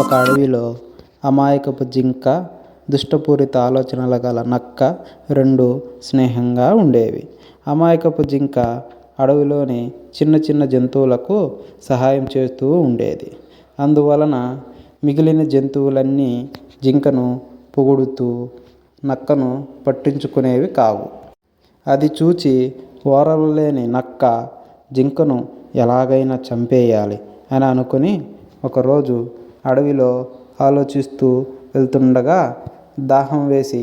ఒక అడవిలో అమాయకపు జింక, దుష్టపూరిత ఆలోచనల గల నక్క రెండు స్నేహంగా ఉండేవి. అమాయకపు జింక అడవిలోని చిన్న చిన్న జంతువులకు సహాయం చేస్తూ ఉండేది. అందువలన మిగిలిన జంతువులన్నీ జింకను పొగుడుతూ నక్కను పట్టించుకునేవి కావు. అది చూచి ఓర్వలేని నక్క జింకను ఎలాగైనా చంపేయాలి అని అనుకుని ఒకరోజు అడవిలో ఆలోచిస్తూ వెళ్తుండగా దాహం వేసి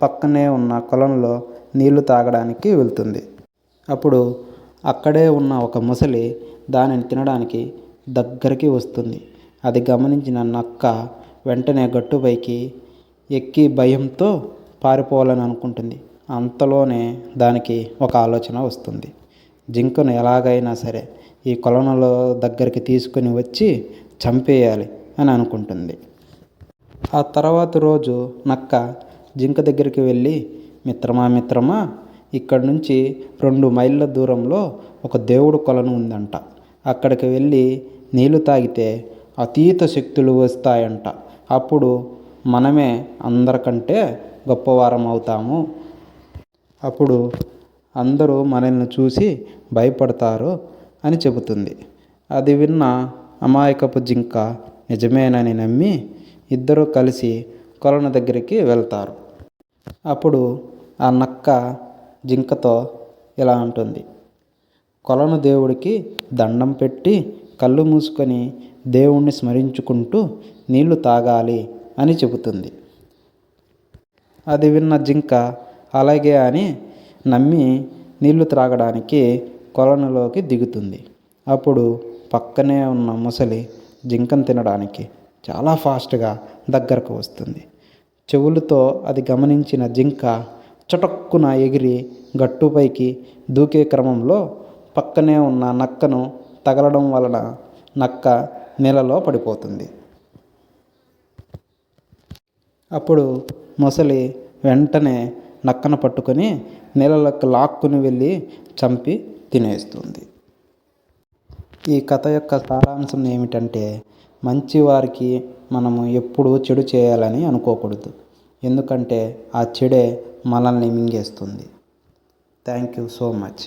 పక్కనే ఉన్న కొలంలో నీళ్లు తాగడానికి వెళ్తుంది. అప్పుడు అక్కడే ఉన్న ఒక మొసలి దానిని తినడానికి దగ్గరికి వస్తుంది. అది గమనించిన నక్క వెంటనే గట్టుపైకి ఎక్కి భయంతో పారిపోవాలని అనుకుంటుంది. అంతలోనే దానికి ఒక ఆలోచన వస్తుంది. జింకను ఎలాగైనా సరే ఈ కొలనులో దగ్గరికి తీసుకుని వచ్చి చంపేయాలి అని అనుకుంటుంది. ఆ తర్వాత రోజు నక్క జింక దగ్గరికి వెళ్ళి, మిత్రమా, ఇక్కడి నుంచి 2 మైళ్ళ దూరంలో ఒక దేవుడు కొలను ఉందంట. అక్కడికి వెళ్ళి నీళ్లు తాగితే అతీత శక్తులు వస్తాయంట. అప్పుడు మనమే అందరికంటే గొప్పవారం అవుతాము. అప్పుడు అందరూ మనల్ని చూసి భయపడతారు అని చెబుతుంది. అది విన్న అమాయకపు జింక నిజమేనని నమ్మి ఇద్దరూ కలిసి కొలను దగ్గరికి వెళ్తారు. అప్పుడు ఆ నక్క జింకతో ఇలా అంటుంది. కొలను దేవుడికి దండం పెట్టి కళ్ళు మూసుకొని దేవుణ్ణి స్మరించుకుంటూ నీళ్లు తాగాలి అని చెబుతుంది. అది విన్న జింక అలాగే అని నమ్మి నీళ్లు త్రాగడానికి కొలనులోకి దిగుతుంది. అప్పుడు పక్కనే ఉన్న ముసలి జింకను తినడానికి చాలా ఫాస్ట్గా దగ్గరకు వస్తుంది. చెవులతో అది గమనించిన జింక చటుక్కున ఎగిరి గట్టుపైకి దూకే క్రమంలో పక్కనే ఉన్న నక్కను తగలడం వలన నక్క నీళ్ళలో పడిపోతుంది. అప్పుడు మొసలి వెంటనే నక్కను పట్టుకొని నీళ్ళలోకి లాక్కుని వెళ్ళి చంపి తినేస్తుంది. ఈ కథ యొక్క సారాంశం ఏమిటంటే, మంచివారికి మనము ఎప్పుడూ చెడు చేయాలని అనుకోకూడదు. ఎందుకంటే ఆ చెడే మనల్ని మింగేస్తుంది. Thank you so much.